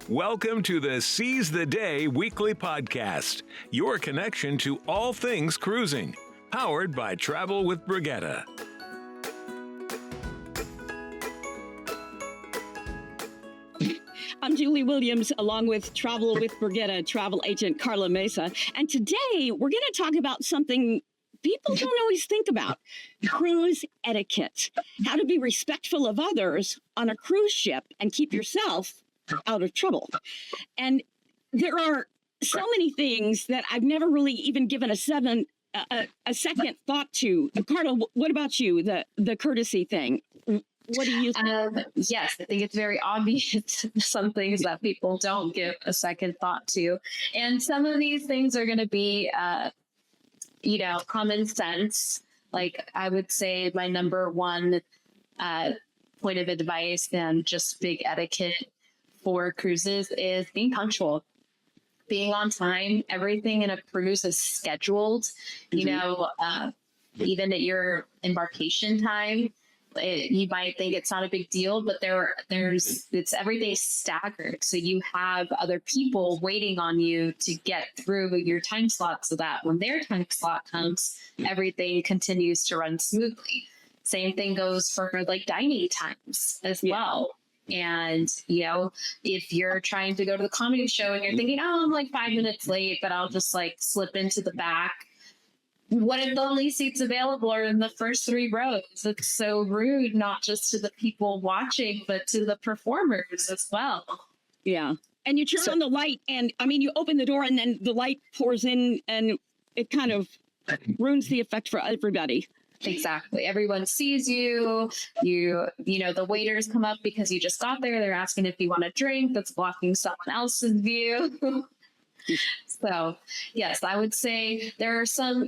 Welcome to the Seize the Day weekly podcast, your connection to all things cruising, powered by Travel with Brigetta. I'm Julie Williams, along with Travel with Brigetta travel agent Carla Mesa. And today we're going to talk about something people don't always think about: cruise etiquette. How to be respectful of others on a cruise ship and keep yourself out of trouble. And there are so many things that I've never really even given a second thought to. Carla, what about you? The courtesy thing. What do you think? Yes, I think it's very obvious some things that people don't give a second thought to. And some of these things are going to be, common sense. Like I would say my number one point of advice and just big etiquette for cruises is being punctual. Being on time. Everything in a cruise is scheduled, even at your embarkation time. You might think it's not a big deal, but it's everything's staggered. So you have other people waiting on you to get through your time slot so that when their time slot comes, everything continues to run smoothly. Same thing goes for like dining times as well. And, if you're trying to go to the comedy show and you're thinking, oh, I'm like 5 minutes late, but I'll just like slip into the back. What if the only seats available are in the first 3 rows? It's so rude, not just to the people watching, but to the performers as well. Yeah. And you turn on the light and you open the door and then the light pours in and it kind of ruins the effect for everybody. Exactly. Everyone sees you. The waiters come up because you just got there. They're asking if you want a drink. That's blocking someone else's view. So, yes, I would say there are some,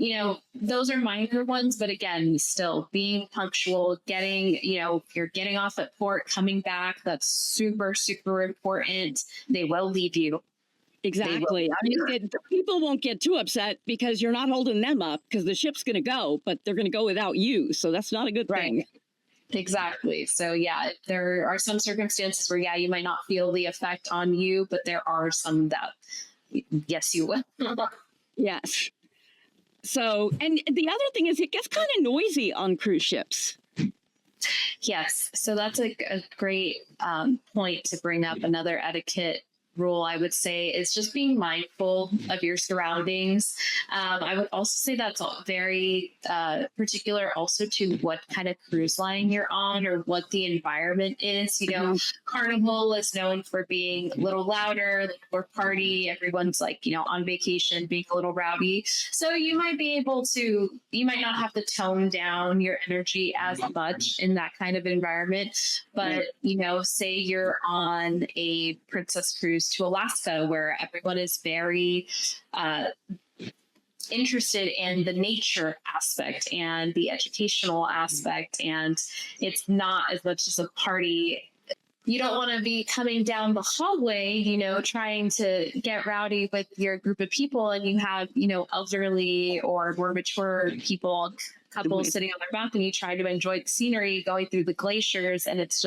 those are minor ones. But again, still being punctual, if you're getting off at port, coming back, that's super, super important. They will leave you. Exactly. The people won't get too upset because you're not holding them up because the ship's going to go, but they're going to go without you. So that's not a good thing. Exactly. So, there are some circumstances where, you might not feel the effect on you, but there are some that, yes, you will. Yes. So, and the other thing is it gets kind of noisy on cruise ships. Yes. So that's a great point to bring up. Another etiquette rule, I would say, is just being mindful of your surroundings. I would also say that's very particular also to what kind of cruise line you're on or what the environment is. Carnival is known for being a little louder, more party. Everyone's on vacation, being a little rowdy. So you might not have to tone down your energy as much in that kind of environment. But, say you're on a Princess Cruise to Alaska, where everyone is very interested in the nature aspect and the educational aspect, and it's not as much as a party. You don't want to be coming down the hallway, trying to get rowdy with your group of people, and you have, elderly or more mature couples sitting on their balcony trying to enjoy the scenery, going through the glaciers, and it's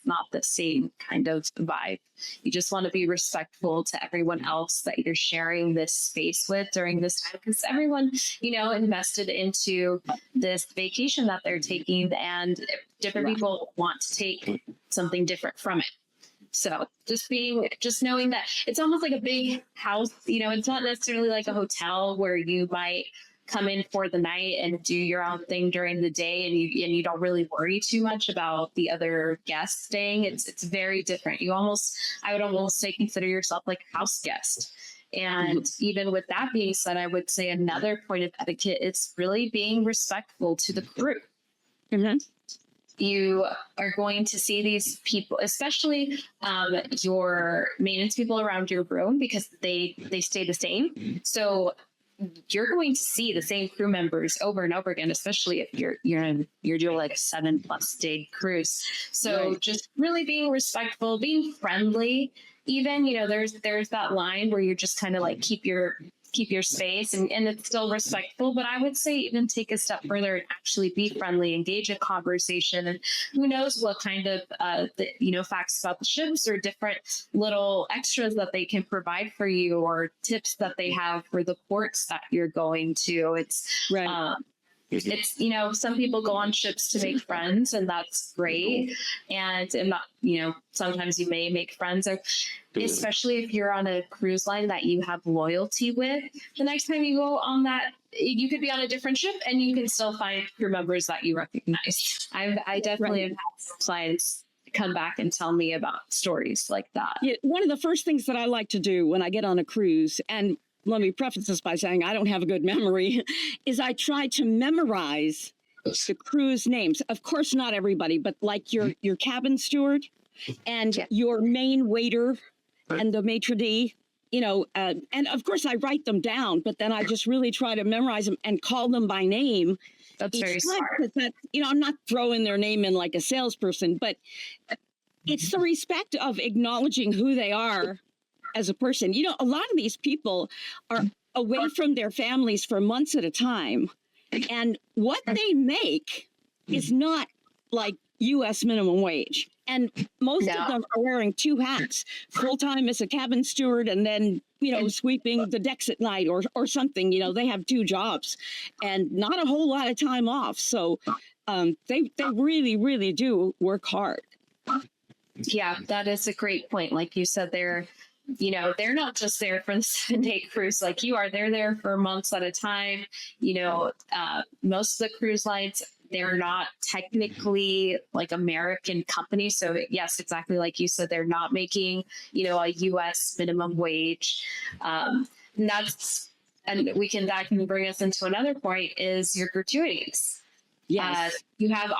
not the same kind of vibe. You just want to be respectful to everyone else that you're sharing this space with during this time, because everyone, invested into this vacation that they're taking, and different people want to take something different from it. So just knowing that it's almost like a big house, it's not necessarily like a hotel where you might come in for the night and do your own thing during the day, and you don't really worry too much about the other guests staying. It's very different. I would almost say consider yourself like a house guest. And even with that being said, I would say another point of etiquette is really being respectful to the crew. Mm-hmm. You are going to see these people, especially your maintenance people around your room, because they stay the same. So you're going to see the same crew members over and over again, especially if you're doing like a 7+ day cruise. So just really being respectful, being friendly. Even, there's that line where you're just kind of like keep your keep your space, and it's still respectful. But I would say even take a step further and actually be friendly, engage in conversation, and who knows what kind of facts about the ships or different little extras that they can provide for you, or tips that they have for the ports that you're going to. It's right. It's, some people go on ships to make friends, and that's great. And not, sometimes you may make friends, or especially if you're on a cruise line that you have loyalty with. The next time you go on that, you could be on a different ship and you can still find crew members that you recognize. I definitely have had some clients come back and tell me about stories like that. Yeah, one of the first things that I like to do when I get on a cruise, and let me preface this by saying I don't have a good memory, is I try to memorize the cruise names. Of course, not everybody, but like your cabin steward and your main waiter and the maitre d', and of course I write them down, but then I just really try to memorize them and call them by name. That's very smart. That, I'm not throwing their name in like a salesperson, but it's the respect of acknowledging who they are as a person. A lot of these people are away from their families for months at a time. And what they make is not like U.S. minimum wage. And most of them are wearing two hats, full-time as a cabin steward and then, sweeping the decks at night or something. They have two jobs and not a whole lot of time off. So they really, really do work hard. Yeah, that is a great point. Like you said, they're not just there for the 7-day cruise like you are. They're there for months at a time. Most of the cruise lines, they're not technically like American companies. So yes, exactly like you said, they're not making, a U.S. minimum wage. And that can bring us into another point, is your gratuities. Yes. You do have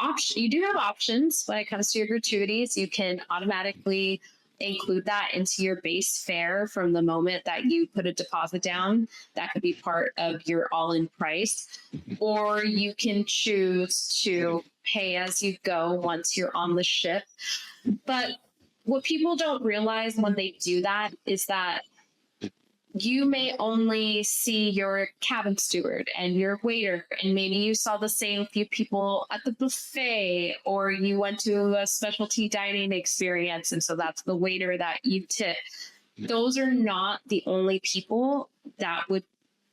options when it comes to your gratuities. You can automatically include that into your base fare from the moment that you put a deposit down. That could be part of your all-in price, or you can choose to pay as you go once you're on the ship. But what people don't realize when they do that is that you may only see your cabin steward and your waiter, and maybe you saw the same few people at the buffet, or you went to a specialty dining experience, and so that's the waiter that you tip. Those are not the only people that would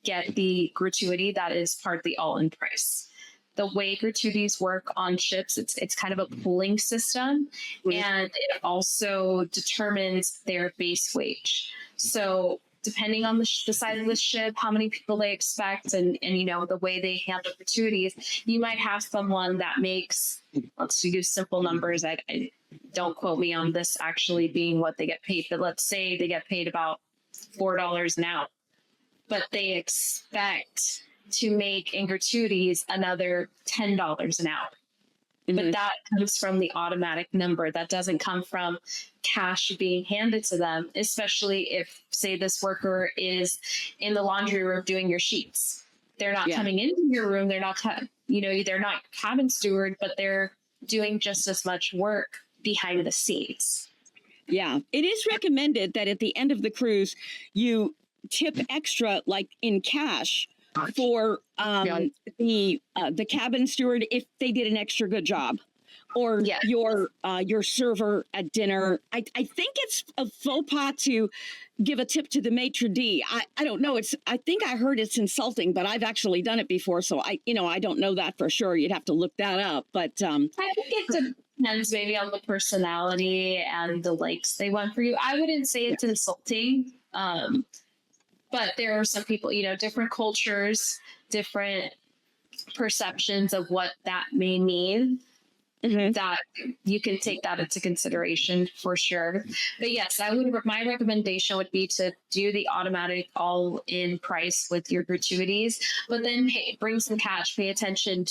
get the gratuity that is part of the all-in price. The way gratuities work on ships, it's kind of a pooling system, and it also determines their base wage. So depending on the size of the ship, how many people they expect, and the way they handle gratuities, you might have someone that makes, let's use simple numbers. I don't quote me on this actually being what they get paid, but let's say they get paid about $4 an hour, but they expect to make in gratuities another $10 an hour. But that comes from the automatic number. That doesn't come from cash being handed to them, especially if, say, this worker is in the laundry room doing your sheets. They're not coming into your room. They're not, they're not cabin steward, but they're doing just as much work behind the scenes. Yeah, it is recommended that at the end of the cruise, you tip extra, like in cash, for the cabin steward if they did an extra good job, or your server at dinner. I think it's a faux pas to give a tip to the maitre d'. I don't know. I think I heard it's insulting, but I've actually done it before, so I don't know that for sure. You'd have to look that up. But I think it depends maybe on the personality and the likes they want for you. I wouldn't say it's insulting. But there are some people, different cultures, different perceptions of what that may mean, that you can take that into consideration for sure. But yes, my recommendation would be to do the automatic all-in price with your gratuities, but then bring some cash, pay attention,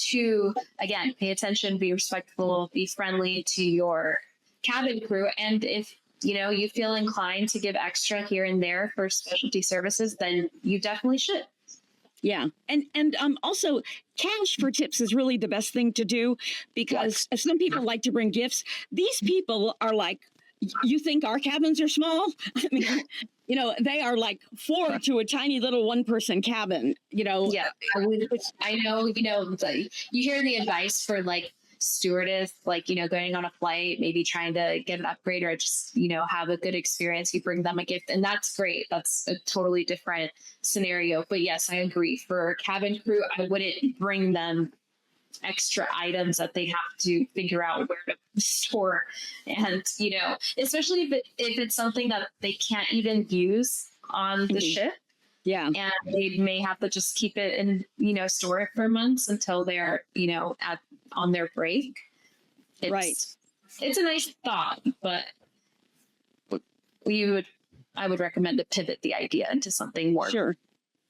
be respectful, be friendly to your cabin crew. And if you feel inclined to give extra here and there for specialty services, then you definitely should. Yeah. And also cash for tips is really the best thing to do, because some people like to bring gifts. These people are like, you think our cabins are small? I mean, they are like 4 to a tiny little 1-person cabin, Yeah, I know, you hear the advice for like stewardess, like, going on a flight, maybe trying to get an upgrade or just, have a good experience. You bring them a gift, and that's great. That's a totally different scenario. But yes, I agree. For cabin crew, I wouldn't bring them extra items that they have to figure out where to store. And, especially if it's something that they can't even use on the ship. Yeah. And they may have to just keep it and, store it for months until they're, on their break. Right. It's a nice thought, but I would recommend to pivot the idea into something more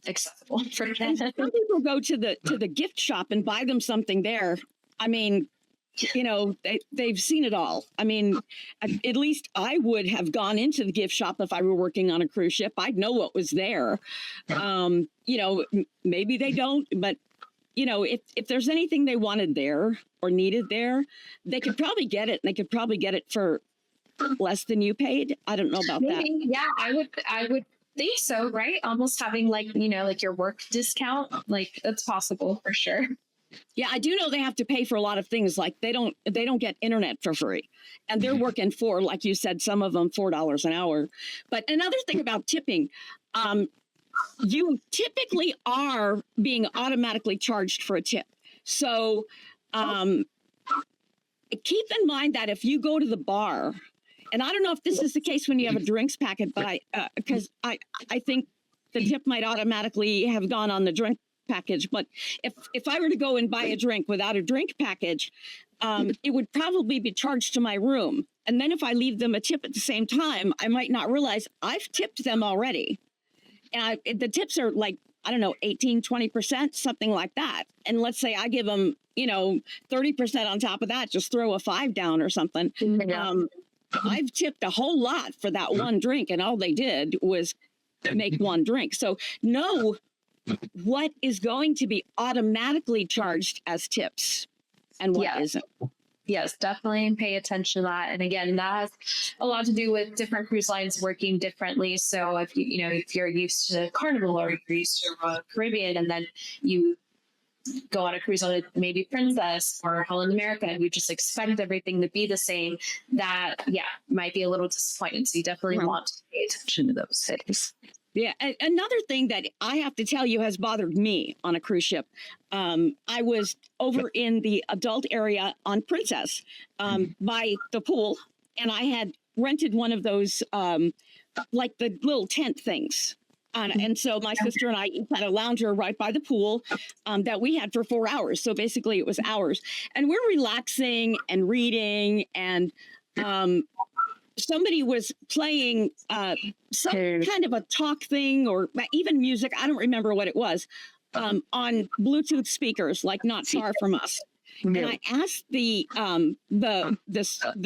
accessible for them. Some people go to the gift shop and buy them something there. I mean, they've seen it all. I mean, at least I would have gone into the gift shop if I were working on a cruise ship. I'd know what was there. Maybe they don't, but if there's anything they wanted there or needed there, they could probably get it. They could probably get it for less than you paid. I don't know about that. Yeah, I would think so, right? Almost having like your work discount, like that's possible for sure. Yeah, I do know they have to pay for a lot of things. Like they don't get internet for free, and they're working for, like you said, some of them $4 an hour. But another thing about tipping, you typically are being automatically charged for a tip. So keep in mind that if you go to the bar, and I don't know if this is the case when you have a drinks packet, but because I think the tip might automatically have gone on the drink package. But if I were to go and buy a drink without a drink package, it would probably be charged to my room. And then if I leave them a tip at the same time, I might not realize I've tipped them already. And the tips are like, I don't know, 18, 20%, something like that. And let's say I give them, 30% on top of that, just throw a 5 down or something. Yeah. I've tipped a whole lot for that one drink, and all they did was make one drink. So know what is going to be automatically charged as tips and what isn't. Yes, definitely pay attention to that. And again, that has a lot to do with different cruise lines working differently. So if if you're used to Carnival or you're used to Caribbean, and then you go on a cruise on maybe Princess or Holland America, and you just expect everything to be the same, that might be a little disappointing. So you definitely want to pay attention to those things. Yeah. Another thing that I have to tell you has bothered me on a cruise ship. I was over in the adult area on Princess by the pool, and I had rented one of those, like the little tent things. And so my sister and I had a lounger right by the pool that we had for 4 hours. So basically it was hours. And we're relaxing and reading, and somebody was playing some kind of a talk thing or even music. I don't remember what it was, on Bluetooth speakers, like not far from us. And I asked the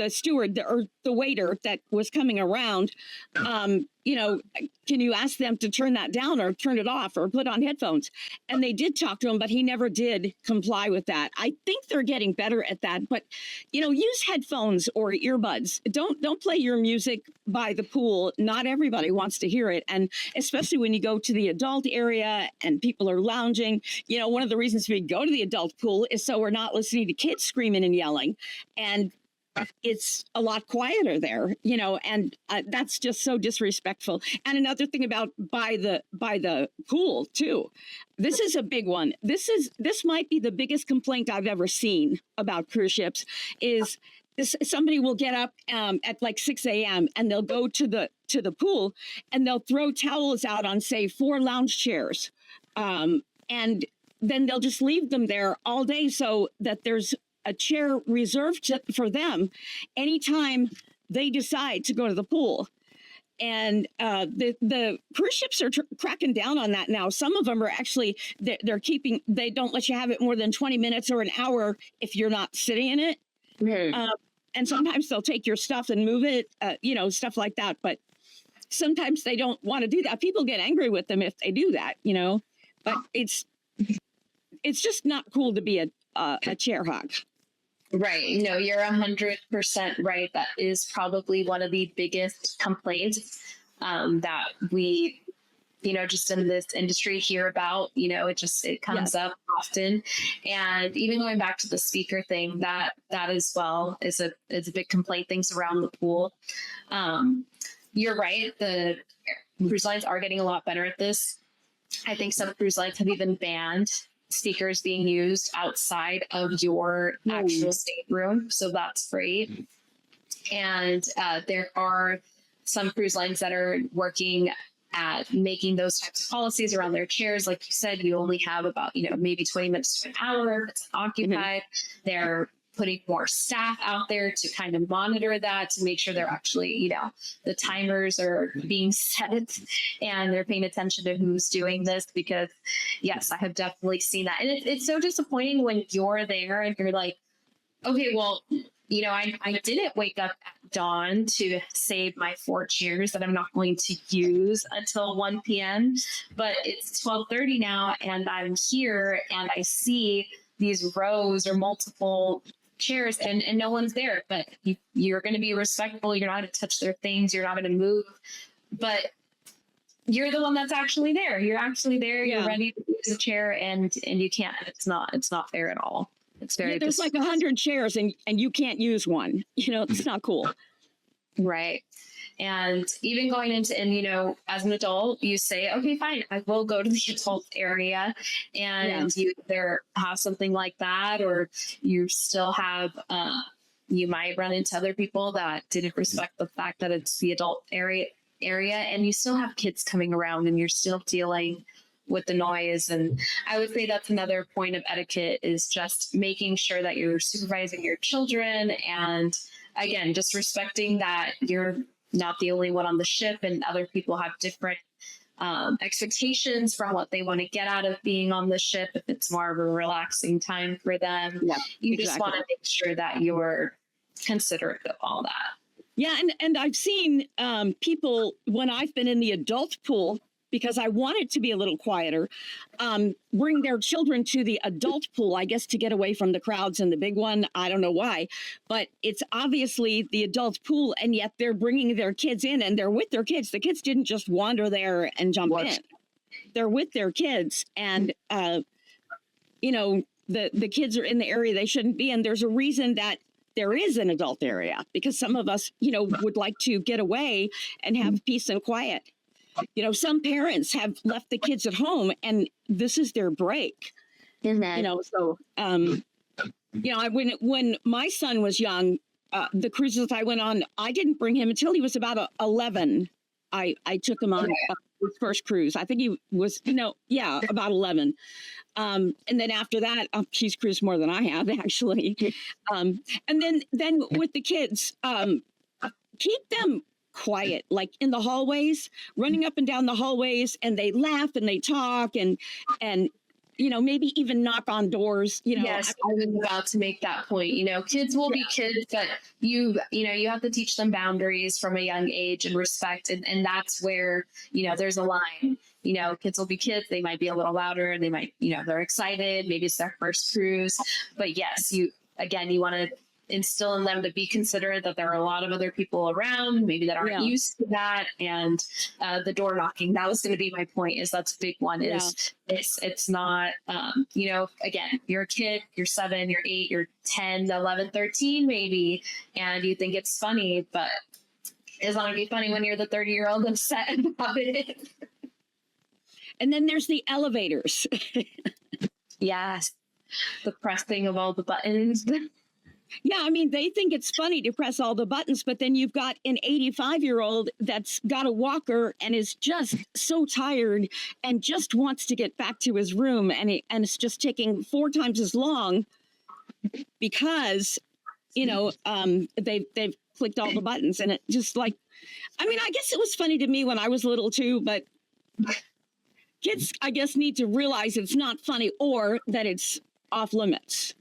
steward or the waiter that was coming around, can you ask them to turn that down or turn it off or put on headphones? And they did talk to him, but he never did comply with that. I think they're getting better at that, but use headphones or earbuds. Don't play your music by the pool. Not everybody wants to hear it. And especially when you go to the adult area and people are lounging, one of the reasons we go to the adult pool is so we're not listening to kids screaming and yelling. And it's a lot quieter there, and that's just so disrespectful. And another thing about by the pool too, this is a big one. This might be the biggest complaint I've ever seen about cruise ships. Is this, somebody will get up at like 6 a.m. and they'll go to the pool and they'll throw towels out on, say, 4 lounge chairs, and then they'll just leave them there all day so that there's a chair reserved for them anytime they decide to go to the pool. And the cruise ships are cracking down on that now. Some of them are actually, they don't let you have it more than 20 minutes or an hour if you're not sitting in it. And sometimes they'll take your stuff and move it, stuff like that. But sometimes they don't want to do that. People get angry with them if they do that, but it's just not cool to be a chair hog. Right. No, you're 100% right. That is probably one of the biggest complaints that we, just in this industry hear about. It comes up often. And even going back to the speaker thing, that as well is a big complaint. Things around the pool. You're right. The cruise lines are getting a lot better at this. I think some cruise lines have even banned speakers being used outside of your actual stateroom. So that's great. And there are some cruise lines that are working at making those types of policies around their chairs. Like you said, you only have about, maybe 20 minutes to an hour if it's occupied. They're putting more staff out there to kind of monitor that, to make sure they're actually, the timers are being set and they're paying attention to who's doing this. Because yes, I have definitely seen that. And it's so disappointing when you're there and you're like, okay, well, I didn't wake up at dawn to save my 4 chairs that I'm not going to use until 1 p.m. But it's 12:30 now and I'm here and I see these rows or multiple chairs and no one's there. But you're going to be respectful. You're not going to touch their things. You're not going to move. But you're the one that's actually there. You're actually there. You're ready to use a chair and you can't. It's not fair at all. It's very there's like 100 chairs and you can't use one. It's not cool. Right. And even going into, and as an adult, you say, okay, fine, I will go to the adult area, and you either have something like that, or you still have, you might run into other people that didn't respect the fact that it's the adult area, and you still have kids coming around and you're still dealing with the noise. And I would say that's another point of etiquette, is just making sure that you're supervising your children. And again, just respecting that you're not the only one on the ship and other people have different expectations for what they want to get out of being on the ship. If it's more of a relaxing time for them, you just want to make sure that you're considerate of all that. Yeah. And I've seen people, when I've been in the adult pool, because I want it to be a little quieter, bring their children to the adult pool, I guess, to get away from the crowds in the big one. I don't know why, but it's obviously the adult pool, and yet they're bringing their kids in and they're with their kids. The kids didn't just wander there and jump in. They're with their kids, and, the kids are in the area they shouldn't be. And there's a reason that there is an adult area, because some of us, would like to get away and have peace and quiet. Some parents have left the kids at home and this is their break. So, when my son was young, the cruises I went on, I didn't bring him until he was about 11. I took him on his first cruise. I think he was, about 11. And then after that, he's cruised more than I have, actually. And then with the kids, keep them quiet, like in the hallways, running up and down the hallways, and they laugh and they talk and maybe even knock on doors. Yes, I was about to make that point. Kids will be kids, but you have to teach them boundaries from a young age and respect, and that's where there's a line. Kids will be kids. They might be a little louder. They might they're excited. Maybe it's their first cruise, but yes, you want to instill in them to be considerate that there are a lot of other people around, maybe that aren't used to that. And the door knocking, that was going to be my point, is that's a big one, is it's not, again, you're a kid, you're 7, you're 8, you're 10, 11, 13 maybe, and you think it's funny, but it's not going to be funny when you're the 30-year-old upset about it. And then there's the elevators. Yes. The pressing of all the buttons. Yeah, I mean, they think it's funny to press all the buttons, but then you've got an 85-year-old that's got a walker and is just so tired and just wants to get back to his room, and it's just taking 4 times as long because, they've clicked all the buttons, and it just like, I mean, I guess it was funny to me when I was little too, but kids, I guess, need to realize it's not funny or that it's off limits.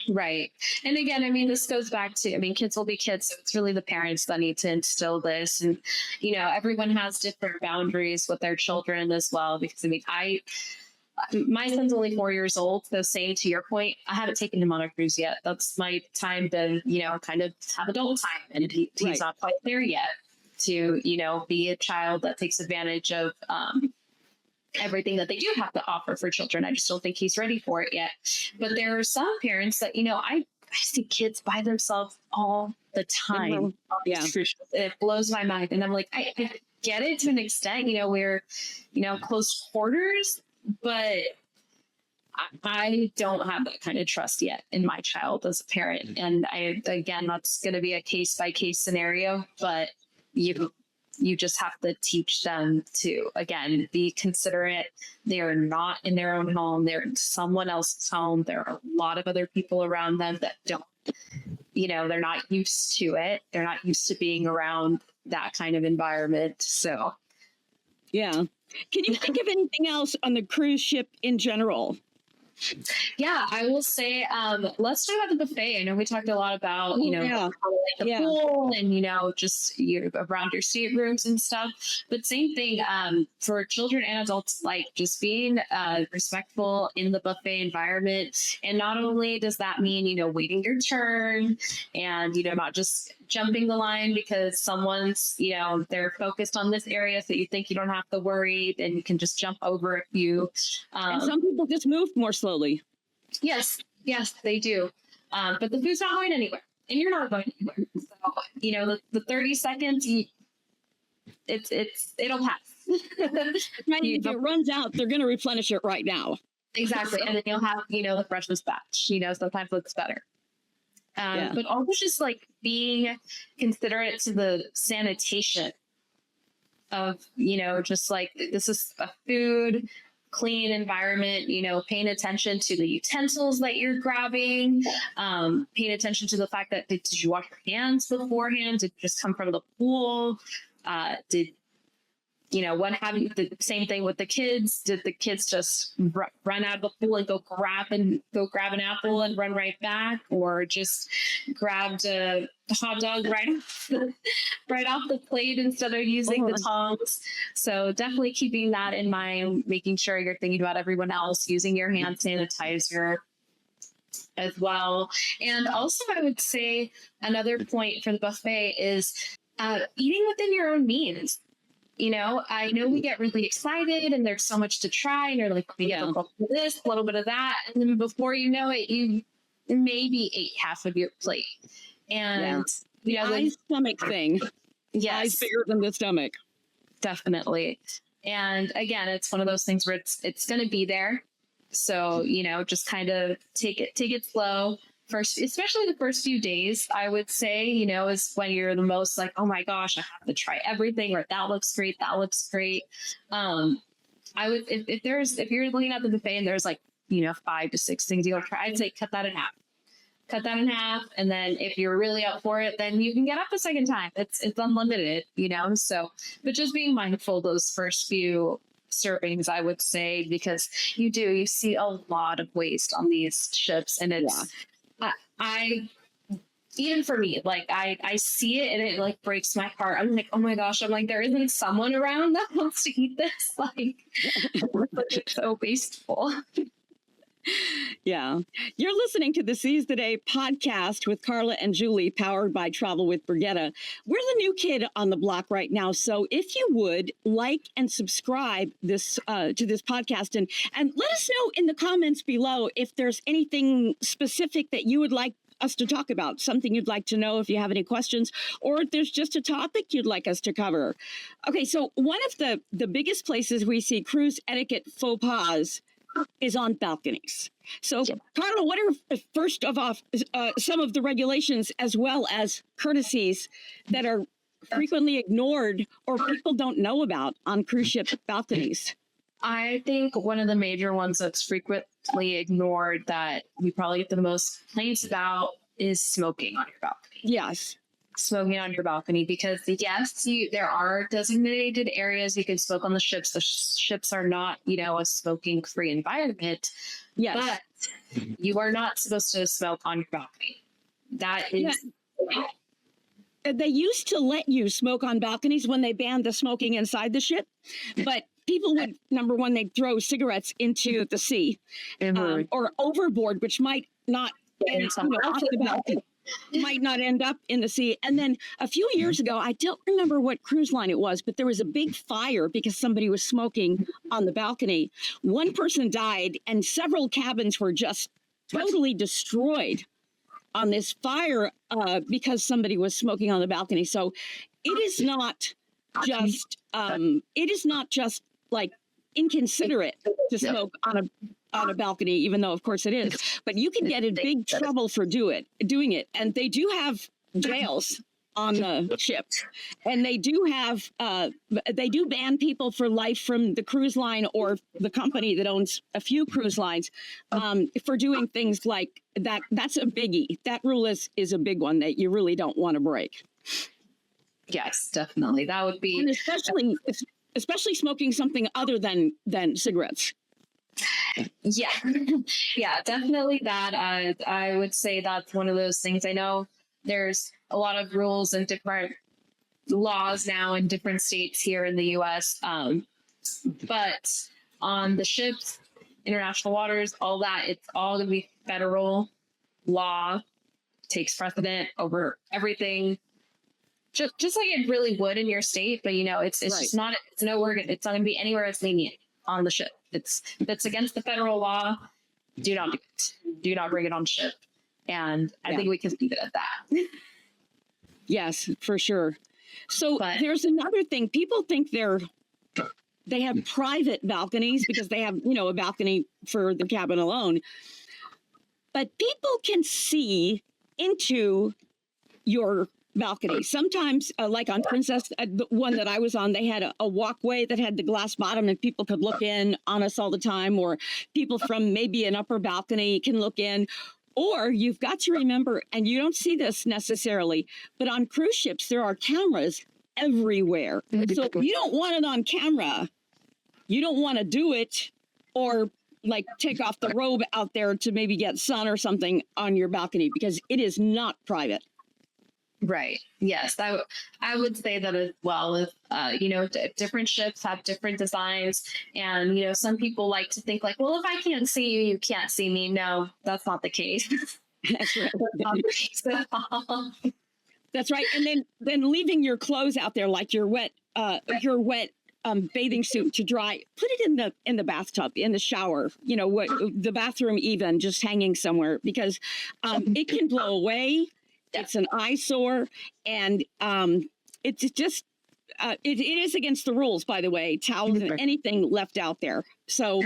Right. And again, I mean, this goes back to, kids will be kids. So it's really the parents that need to instill this. And, everyone has different boundaries with their children as well. Because, my son's only 4 years old. So saying to your point, I haven't taken him on a cruise yet. That's my time to, kind of have adult time. And he's not quite there yet to, be a child that takes advantage of everything that they do have to offer for children. I just don't think he's ready for it yet. But there are some parents that, I see kids by themselves all the time. Yeah. It blows my mind. And I'm like, I get it to an extent, we're, close quarters, but I don't have that kind of trust yet in my child as a parent. And again, that's going to be a case by case scenario, but you just have to teach them to, again, be considerate. They are not in their own home. They're in someone else's home. There are a lot of other people around them that don't, they're not used to it. They're not used to being around that kind of environment. So, yeah. Can you think of anything else on the cruise ship in general? Yeah, I will say, let's talk about the buffet. I know we talked a lot about, the pool and, just around your staterooms and stuff. But same thing for children and adults, like just being respectful in the buffet environment. And not only does that mean, waiting your turn and, not just jumping the line because someone's, they're focused on this area. So you think you don't have to worry and you can just jump over a few. And some people just move more slowly. Yes, they do. But the food's not going anywhere and you're not going anywhere. So, the 30 seconds, it'll pass. If it runs out, they're going to replenish it right now. Exactly. And then you'll have, the freshest batch, sometimes looks better. But also just like being considerate to the sanitation of, just like this is a food, clean environment, paying attention to the utensils that you're grabbing, paying attention to the fact that did you wash your hands beforehand? Did you just come from the pool? What have you, the same thing with the kids. Did the kids just run out of the pool and go grab an apple and run right back, or just grabbed a hot dog right off the plate instead of using the tongs? So definitely keeping that in mind, making sure you're thinking about everyone else, using your hand sanitizer as well. And also I would say another point for the buffet is eating within your own means. I know we get really excited and there's so much to try and you're like, we get a little bit of this, a little bit of that. And then before you know it, you maybe ate half of your plate. And the eye stomach thing. Yes. Eyes bigger than the stomach. Definitely. And again, it's one of those things where it's going to be there. So, just kind of take it slow. First, especially the first few days, I would say, is when you're the most like, oh my gosh, I have to try everything, or that looks great. I would, if you're looking at the buffet and there's like, 5 to 6 things you'll try, I'd say cut that in half. And then if you're really up for it, then you can get up a second time. It's unlimited, so, but just being mindful those first few servings, I would say, because you see a lot of waste on these ships, and it's, I even for me, like I see it and it like breaks my heart. I'm like, oh my gosh, there isn't someone around that wants to eat this. Like it's so wasteful. Yeah. You're listening to the Seize the Day podcast with Carla and Julie, powered by Travel with Brigetta. We're the new kid on the block right now. So if you would like and subscribe to this podcast and let us know in the comments below if there's anything specific that you would like us to talk about, something you'd like to know if you have any questions, or if there's just a topic you'd like us to cover. Okay, so one of the biggest places we see cruise etiquette faux pas is on balconies. So, Carla, what are, first of all, some of the regulations as well as courtesies that are frequently ignored or people don't know about on cruise ship balconies? I think one of the major ones that's frequently ignored that we probably get the most complaints about is smoking on your balcony. Yes. Smoking on your balcony, because yes, there are designated areas you can smoke on the ships. The ships are not, a smoking-free environment. Yes. But you are not supposed to smoke on your balcony. That is... Yeah. They used to let you smoke on balconies when they banned the smoking inside the ship. But people would, number one, they'd throw cigarettes into the sea or overboard, which might not might not end up in the sea. And then a few years ago, I don't remember what cruise line it was, but there was a big fire because somebody was smoking on the balcony. One person died and several cabins were just totally destroyed on this fire because somebody was smoking on the balcony. So it is not just like inconsiderate to smoke on a balcony, even though of course it is, but you can get in big trouble for doing it. And they do have jails on the ship, and they do ban people for life from the cruise line or the company that owns a few cruise lines for doing things like that. That's a biggie. That rule is a big one that you really don't want to break. Yes, definitely. That would be, and especially smoking something other than cigarettes. Yeah, yeah, definitely that. I would say that's one of those things. I know there's a lot of rules and different laws now in different states here in the U.S. But on the ships, international waters, all that, it's all going to be federal law, takes precedent over everything. Just like it really would in your state, but it's right. Just not. It's nowhere. It's not going to be anywhere as lenient on the ship. That's against the federal law. Do not do it. Do not bring it on ship. And I think we can leave it at that. Yes, for sure. So there's another thing. People think they have private balconies because they have, a balcony for the cabin alone. But people can see into your balcony. Sometimes, like on Princess, the one that I was on, they had a walkway that had the glass bottom and people could look in on us all the time, or people from maybe an upper balcony can look in. Or you've got to remember, and you don't see this necessarily, but on cruise ships, there are cameras everywhere. So if you don't want it on camera, you don't want to do it, or like take off the robe out there to maybe get sun or something on your balcony, because it is not private. Right. Yes. I would say that as well. If, different ships have different designs, and, some people like to think like, well, if I can't see you, you can't see me. No, that's not the case. That's right. That's not the case at all. That's right. And then leaving your clothes out there, like your wet bathing suit to dry, put it in the bathtub, in the shower, the bathroom, even just hanging somewhere, because it can blow away. It's an eyesore, and it's just it is against the rules, by the way, towels and anything left out there. So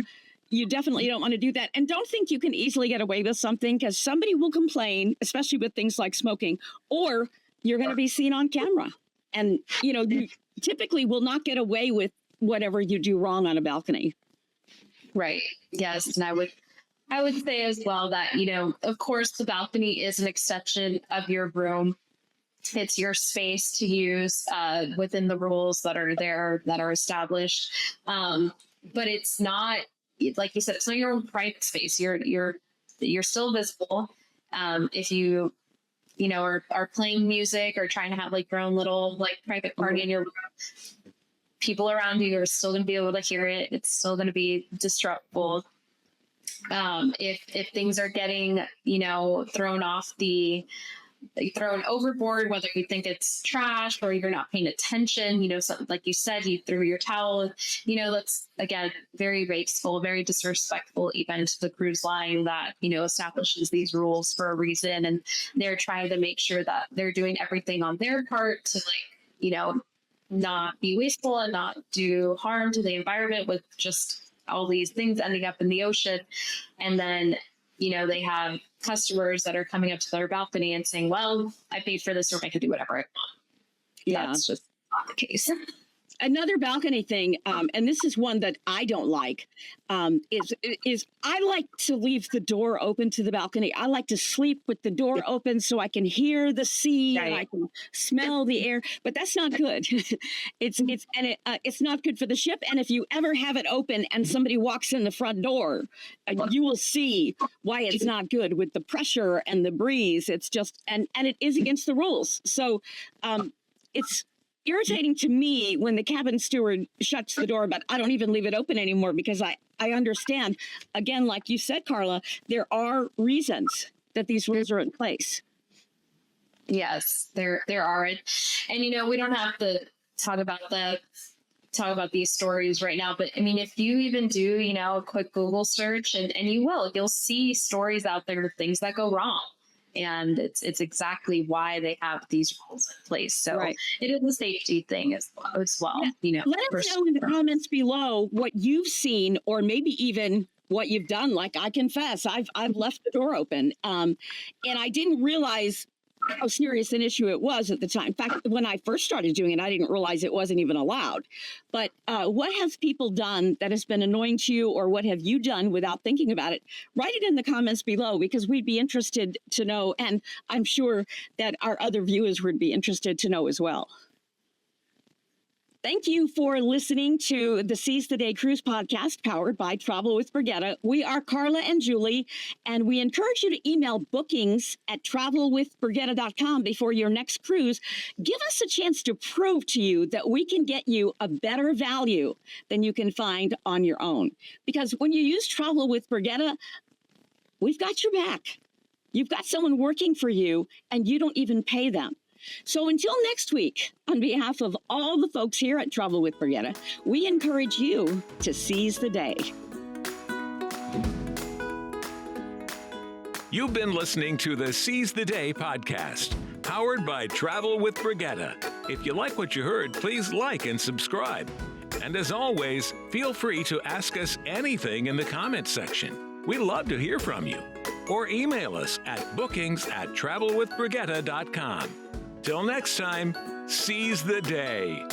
you definitely don't want to do that. And don't think you can easily get away with something, because somebody will complain, especially with things like smoking, or you're going to be seen on camera. And, you typically will not get away with whatever you do wrong on a balcony. Right. Yes. And I would say as well that, of course, the balcony is an extension of your room. It's your space to use within the rules that are there, that are established. But it's not, like you said, it's not your own private space. You're still visible. If you, are playing music or trying to have like your own little like private party in your room, people around you are still going to be able to hear it. It's still going to be disruptful. If things are getting, thrown overboard, whether you think it's trash or you're not paying attention, something like you said, you threw your towel, that's again, very wasteful, very disrespectful, even to the cruise line that, establishes these rules for a reason. And they're trying to make sure that they're doing everything on their part to not be wasteful and not do harm to the environment with just all these things ending up in the ocean. And then, they have customers that are coming up to their balcony and saying, well, I paid for this room, I can do whatever I want. Yeah. That's just not the case. Another balcony thing, and this is one that I don't like, is I like to leave the door open to the balcony. I like to sleep with the door open so I can hear the sea and I can smell the air. But that's not good. It's not good for the ship. And if you ever have it open and somebody walks in the front door, you will see why it's not good with the pressure and the breeze. It's just and it is against the rules. So it's. irritating to me when the cabin steward shuts the door, but I don't even leave it open anymore because I understand, again, like you said, Carla, there are reasons that these rules are in place. Yes, there are. And we don't have to talk about these stories right now, but I mean, if you even do, a quick Google search and you'll see stories out there of things that go wrong. And it's exactly why they have these rules in place. So It is a safety thing as well. Yeah. Let us know in the comments below what you've seen, or maybe even what you've done. Like, I confess, I've left the door open, and I didn't realize how serious an issue it was at the time. In fact, when I first started doing it, I didn't realize it wasn't even allowed. But what have people done that has been annoying to you, or what have you done without thinking about it? Write it in the comments below, because we'd be interested to know, and I'm sure that our other viewers would be interested to know as well. Thank you for listening to the Seize the Day Cruise podcast, powered by Travel with Brigetta. We are Carla and Julie, and we encourage you to email bookings@travelwithbrigetta.com before your next cruise. Give us a chance to prove to you that we can get you a better value than you can find on your own. Because when you use Travel with Brigetta, we've got your back. You've got someone working for you, and you don't even pay them. So until next week, on behalf of all the folks here at Travel with Brigetta, we encourage you to seize the day. You've been listening to the Seize the Day podcast, powered by Travel with Brigetta. If you like what you heard, please like and subscribe. And as always, feel free to ask us anything in the comments section. We love to hear from you. Or email us at bookings@travelwithbrigetta.com. Till next time, seize the day.